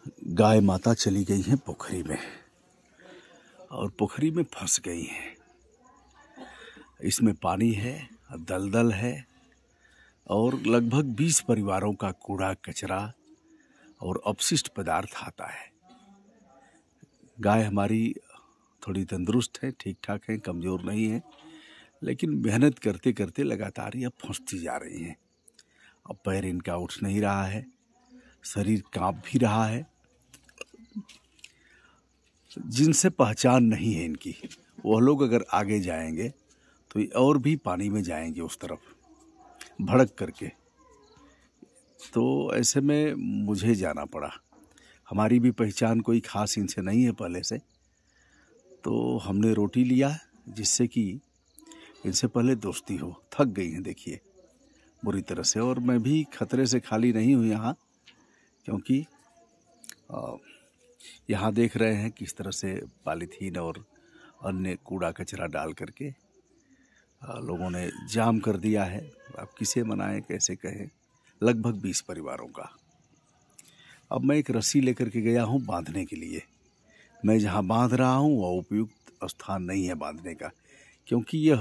गाय माता चली गई है पोखरी में और पोखरी में फंस गई हैं। इसमें पानी है, दलदल है और लगभग 20 परिवारों का कूड़ा कचरा और अपशिष्ट पदार्थ आता है। गाय हमारी थोड़ी तंदुरुस्त है, ठीक ठाक है, कमज़ोर नहीं है, लेकिन मेहनत करते करते लगातार यह फंसती जा रही हैं। अब पैर इनका उठ नहीं रहा है, शरीर कांप भी रहा है, जिनसे पहचान नहीं है इनकी। वह लोग अगर आगे जाएंगे तो ये और भी पानी में जाएंगे उस तरफ भड़क करके। तो ऐसे में मुझे जाना पड़ा। हमारी भी पहचान कोई ख़ास इनसे नहीं है पहले से, तो हमने रोटी लिया जिससे कि इनसे पहले दोस्ती हो। थक गई हैं देखिए बुरी तरह से, और मैं भी खतरे से खाली नहीं हूँ यहाँ, क्योंकि यहाँ देख रहे हैं किस तरह से पॉलीथीन और अन्य कूड़ा कचरा डाल करके लोगों ने जाम कर दिया है। अब किसे मनाएं, कैसे कहें, लगभग 20 परिवारों का। अब मैं एक रस्सी लेकर के गया हूँ बांधने के लिए। मैं जहाँ बांध रहा हूँ वह उपयुक्त स्थान नहीं है बांधने का, क्योंकि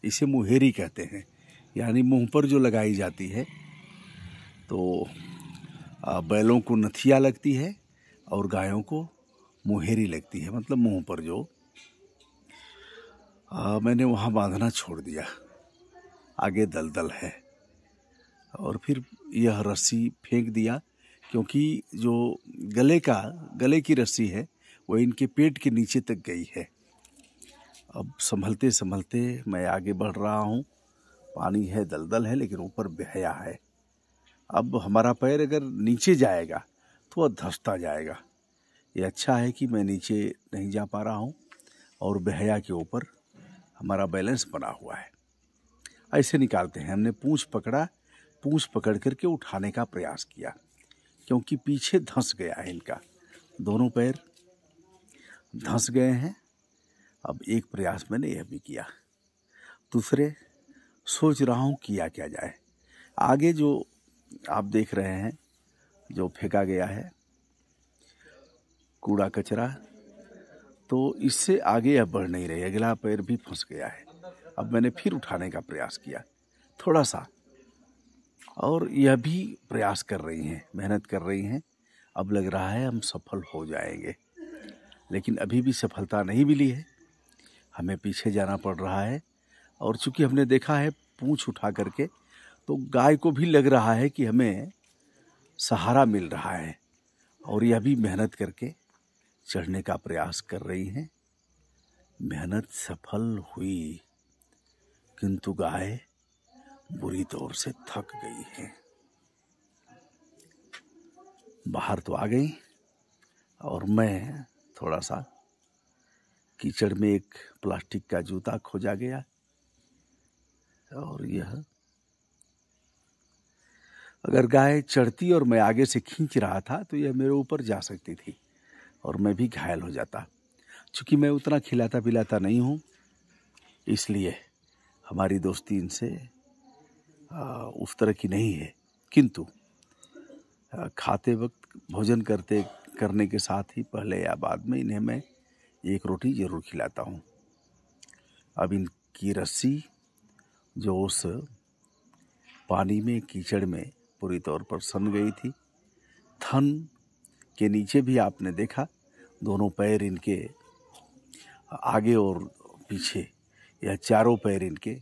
इसे मुहेरी कहते हैं, यानी मुंह पर जो लगाई जाती है। तो बैलों को नथिया लगती है और गायों को मुहेरी लगती है, मतलब मुंह पर जो। मैंने वहाँ बांधना छोड़ दिया। आगे दलदल है और फिर यह रस्सी फेंक दिया, क्योंकि जो गले की रस्सी है वो इनके पेट के नीचे तक गई है। अब संभलते संभलते मैं आगे बढ़ रहा हूँ। पानी है, दलदल है, लेकिन ऊपर बहया है। अब हमारा पैर अगर नीचे जाएगा तो वह धंसता जाएगा। ये अच्छा है कि मैं नीचे नहीं जा पा रहा हूँ और बहया के ऊपर हमारा बैलेंस बना हुआ है। ऐसे निकालते हैं। हमने पूंछ पकड़ करके उठाने का प्रयास किया, क्योंकि पीछे धंस गया है इनका। दोनों पैर धंस गए हैं। अब एक प्रयास मैंने यह भी किया, दूसरे सोच रहा हूँ किया क्या जाए। आगे जो आप देख रहे हैं जो फेंका गया है कूड़ा कचरा, तो इससे आगे अब बढ़ नहीं रही। अगला पैर भी फंस गया है। अब मैंने फिर उठाने का प्रयास किया थोड़ा सा, और यह भी प्रयास कर रही हैं, मेहनत कर रही हैं। अब लग रहा है हम सफल हो जाएंगे, लेकिन अभी भी सफलता नहीं मिली है। हमें पीछे जाना पड़ रहा है। और चूंकि हमने देखा है पूंछ उठा करके, तो गाय को भी लग रहा है कि हमें सहारा मिल रहा है, और यह भी मेहनत करके चढ़ने का प्रयास कर रही हैं। मेहनत सफल हुई, किंतु गाय बुरी तौर से थक गई है। बाहर तो आ गई और मैं थोड़ा सा कीचड़ में एक प्लास्टिक का जूता खोजा गया, और यह अगर गाय चढ़ती और मैं आगे से खींच रहा था तो यह मेरे ऊपर जा सकती थी और मैं भी घायल हो जाता। चूँकि मैं उतना खिलाता पिलाता नहीं हूँ, इसलिए हमारी दोस्ती इनसे उस तरह की नहीं है। किंतु खाते वक्त भोजन करने के साथ ही पहले या बाद में इन्हें मैं एक रोटी ज़रूर खिलाता हूँ। अब इनकी रस्सी जो उस पानी में, कीचड़ में पूरी तौर पर सन गई थी। थन के नीचे भी आपने देखा दोनों पैर इनके आगे और पीछे, या चारों पैर इनके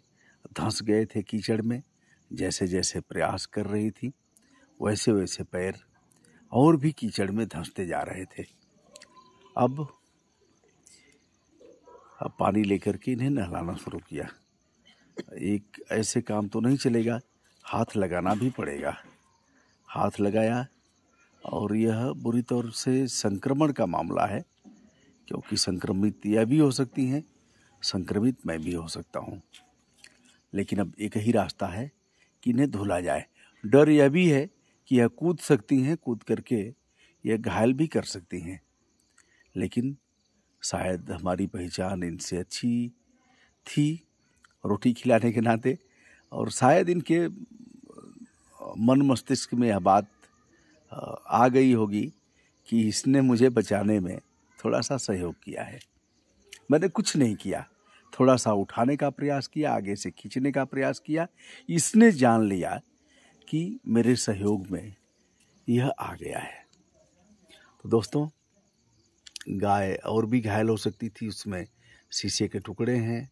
धंस गए थे कीचड़ में। जैसे जैसे प्रयास कर रही थी वैसे वैसे पैर और भी कीचड़ में धंसते जा रहे थे। अब पानी लेकर के इन्हें नहलाना शुरू किया। एक ऐसे काम तो नहीं चलेगा, हाथ लगाना भी पड़ेगा। हाथ लगाया, और यह बुरी तौर से संक्रमण का मामला है, क्योंकि संक्रमित यह भी हो सकती हैं, संक्रमित मैं भी हो सकता हूँ। लेकिन अब एक ही रास्ता है कि इन्हें धुला जाए। डर यह भी है कि यह कूद सकती हैं, कूद करके यह घायल भी कर सकती हैं, लेकिन शायद हमारी पहचान इनसे अच्छी थी रोटी खिलाने के नाते, और शायद इनके मन मस्तिष्क में यह बात आ गई होगी कि इसने मुझे बचाने में थोड़ा सा सहयोग किया है। मैंने कुछ नहीं किया, थोड़ा सा उठाने का प्रयास किया, आगे से खींचने का प्रयास किया, इसने जान लिया कि मेरे सहयोग में यह आ गया है। तो दोस्तों, गाय और भी घायल हो सकती थी, उसमें शीशे के टुकड़े हैं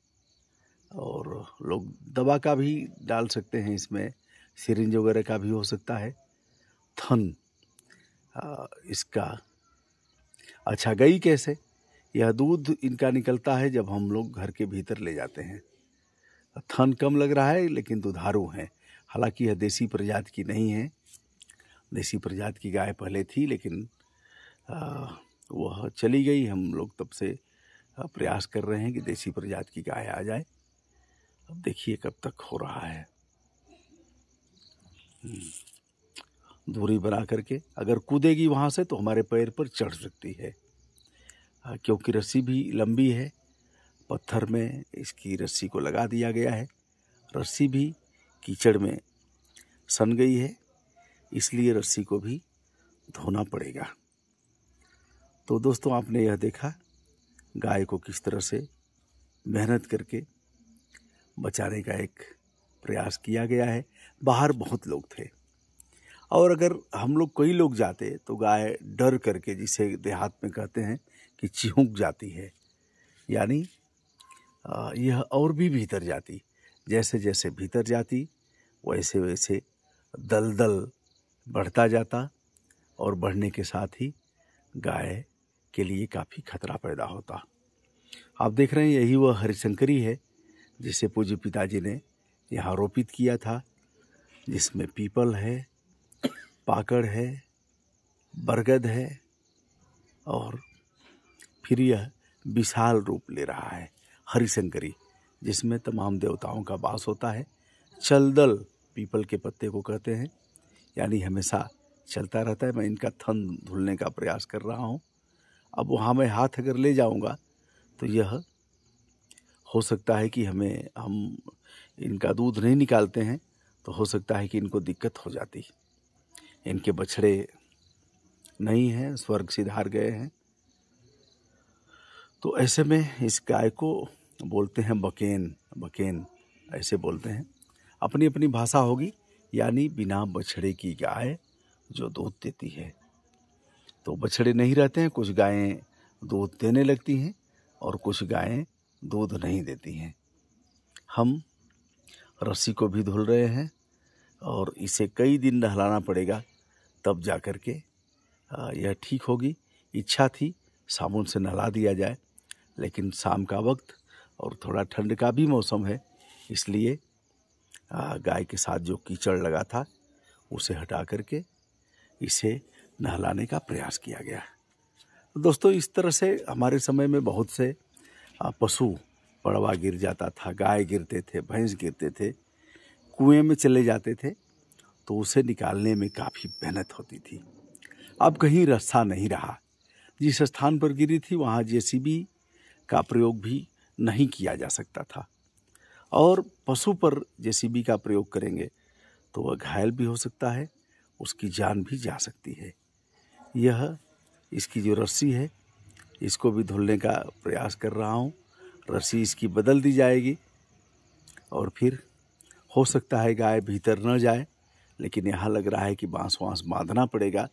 और लोग दवा का भी डाल सकते हैं, इसमें सिरिंज वगैरह का भी हो सकता है। थन इसका अच्छा गई कैसे? यह दूध इनका निकलता है जब हम लोग घर के भीतर ले जाते हैं। थन कम लग रहा है लेकिन दुधारू है। हालांकि यह देसी प्रजाति की नहीं है, देसी प्रजाति की गाय पहले थी लेकिन वह चली गई। हम लोग तब से प्रयास कर रहे हैं कि देसी प्रजाति की गाय आ जाए। अब देखिए कब तक हो रहा है। दूरी बना करके अगर कूदेगी वहाँ से तो हमारे पैर पर चढ़ सकती है, क्योंकि रस्सी भी लंबी है। पत्थर में इसकी रस्सी को लगा दिया गया है। रस्सी भी कीचड़ में सन गई है, इसलिए रस्सी को भी धोना पड़ेगा। तो दोस्तों, आपने यह देखा गाय को किस तरह से मेहनत करके बचाने का एक प्रयास किया गया है। बाहर बहुत लोग थे और अगर हम लोग कई लोग जाते तो गाय डर करके, जिसे देहात में कहते हैं कि चिहुक जाती है, यानी यह और भी भीतर जाती। जैसे जैसे भीतर जाती वैसे वैसे दलदल बढ़ता जाता और बढ़ने के साथ ही गाय के लिए काफ़ी खतरा पैदा होता। आप देख रहे हैं यही वह हरिशंकरी है जिसे पूज्य पिताजी ने यहाँ रोपित किया था, जिसमें पीपल है, पाकड़ है, बरगद है और फिर यह विशाल रूप ले रहा है हरिशंकरी, जिसमें तमाम देवताओं का वास होता है। चलदल पीपल के पत्ते को कहते हैं, यानी हमेशा चलता रहता है। मैं इनका थन धुलने का प्रयास कर रहा हूँ। अब वहाँ मैं हाथ अगर ले जाऊँगा तो यह हो सकता है कि हम इनका दूध नहीं निकालते हैं तो हो सकता है कि इनको दिक्कत हो जाती। इनके बछड़े नहीं हैं, स्वर्ग सिधार गए हैं। तो ऐसे में इस गाय को बोलते हैं बकेन, बकेन ऐसे बोलते हैं। अपनी अपनी भाषा होगी, यानी बिना बछड़े की गाय जो दूध देती है। तो बछड़े नहीं रहते हैं, कुछ गायें दूध देने लगती हैं और कुछ गायें दूध नहीं देती हैं। हम रस्सी को भी धुल रहे हैं और इसे कई दिन नहलाना पड़ेगा, तब जा कर के यह ठीक होगी। इच्छा थी साबुन से नहला दिया जाए, लेकिन शाम का वक्त और थोड़ा ठंड का भी मौसम है, इसलिए गाय के साथ जो कीचड़ लगा था उसे हटा करके इसे नहलाने का प्रयास किया गया। दोस्तों, इस तरह से हमारे समय में बहुत से पशु, पड़वा गिर जाता था, गाय गिरते थे, भैंस गिरते थे, कुएं में चले जाते थे, तो उसे निकालने में काफ़ी मेहनत होती थी। अब कहीं रास्ता नहीं रहा। जिस स्थान पर गिरी थी वहाँ जेसीबी का प्रयोग भी नहीं किया जा सकता था, और पशु पर जेसीबी का प्रयोग करेंगे तो वह घायल भी हो सकता है, उसकी जान भी जा सकती है। यह इसकी जो रस्सी है इसको भी धुलने का प्रयास कर रहा हूँ। रस्सी इसकी बदल दी जाएगी और फिर हो सकता है गाय भीतर न जाए, लेकिन यहाँ लग रहा है कि बांस वांस बांधना पड़ेगा